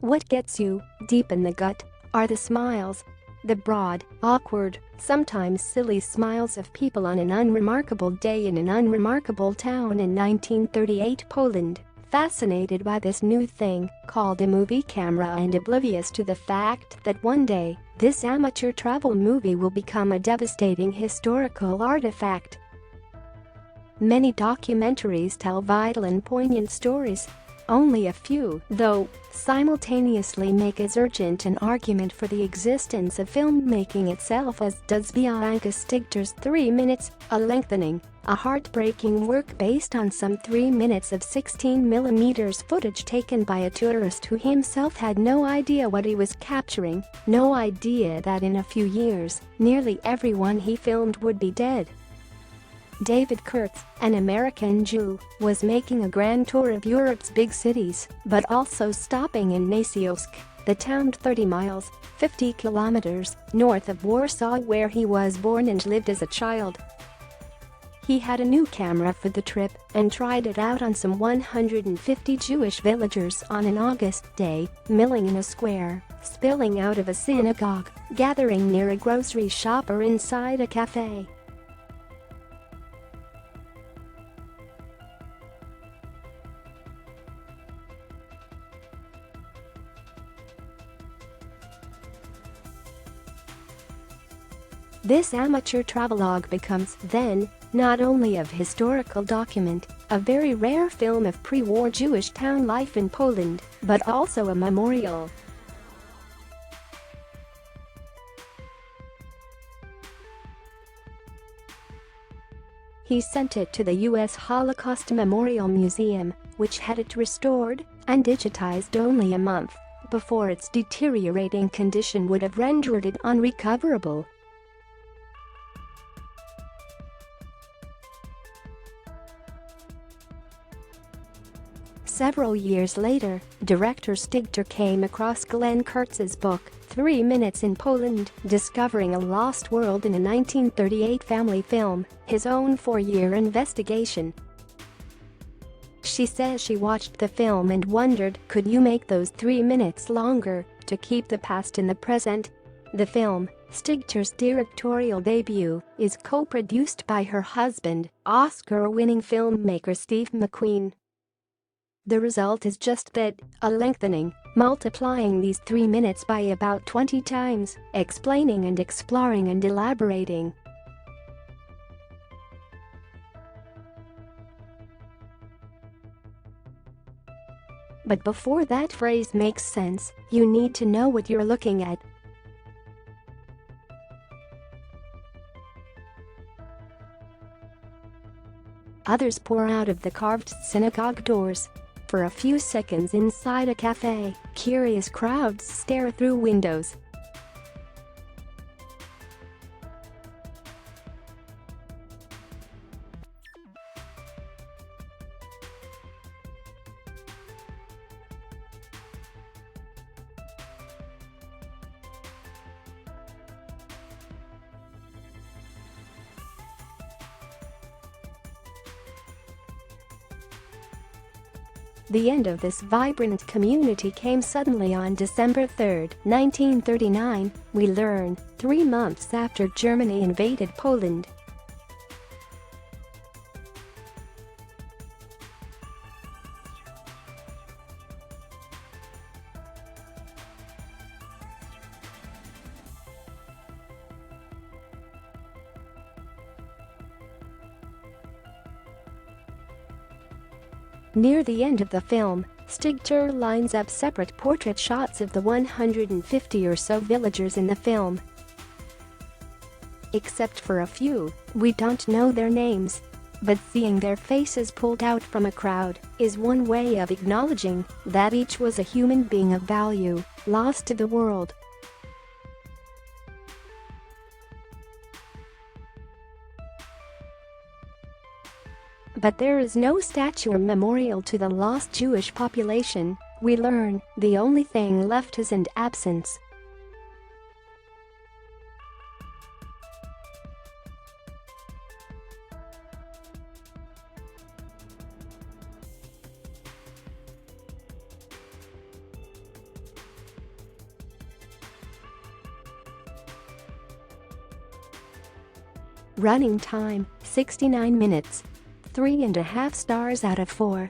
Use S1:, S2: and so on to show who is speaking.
S1: What gets you, deep in the gut, are the smiles. The broad, awkward, sometimes silly smiles of people on an unremarkable day in an unremarkable town in 1938 Poland, fascinated by this new thing called a movie camera and oblivious to the fact that one day, this amateur travel movie will become a devastating historical artifact. Many documentaries tell vital and poignant stories. Only a few, though, simultaneously make as urgent an argument for the existence of filmmaking itself as does Bianca Stigter's 3 Minutes, a lengthening, a heartbreaking work based on some 3 minutes of 16mm footage taken by a tourist who himself had no idea what he was capturing, no idea that in a few years, nearly everyone he filmed would be dead. David Kurtz, an American Jew, was making a grand tour of Europe's big cities, but also stopping in Nasiosk, the town 30 miles, 50 kilometers, north of Warsaw where he was born and lived as a child. He had a new camera for the trip and tried it out on some 150 Jewish villagers on an August day, milling in a square, spilling out of a synagogue, gathering near a grocery shop or inside a cafe. This amateur travelogue becomes, then, not only a historical document, a very rare film of pre-war Jewish town life in Poland, but also a memorial. He sent it to the U.S. Holocaust Memorial Museum, which had it restored and digitized only a month before its deteriorating condition would have rendered it unrecoverable. Several years later, director Stigter came across Glenn Kurtz's book, 3 Minutes in Poland, Discovering a Lost World in a 1938 Family Film, his own 4-year investigation. She says she watched the film and wondered, could you make those 3 minutes longer, to keep the past in the present? The film, Stigter's directorial debut, is co-produced by her husband, Oscar-winning filmmaker Steve McQueen. The result is just that, a lengthening, multiplying these 3 minutes by about 20 times, explaining and exploring and elaborating. But before that phrase makes sense, you need to know what you're looking at. Others pour out of the carved synagogue doors. For a few seconds inside a cafe, curious crowds stare through windows. The end of this vibrant community came suddenly on December 3, 1939, we learn, 3 months after Germany invaded Poland. Near the end of the film, Stigter lines up separate portrait shots of the 150 or so villagers in the film. Except for a few, we don't know their names. But seeing their faces pulled out from a crowd is one way of acknowledging that each was a human being of value, lost to the world. But there is no statue or memorial to the lost Jewish population, we learn, the only thing left is an absence. Running time, 69 minutes. 3.5 stars out of 4.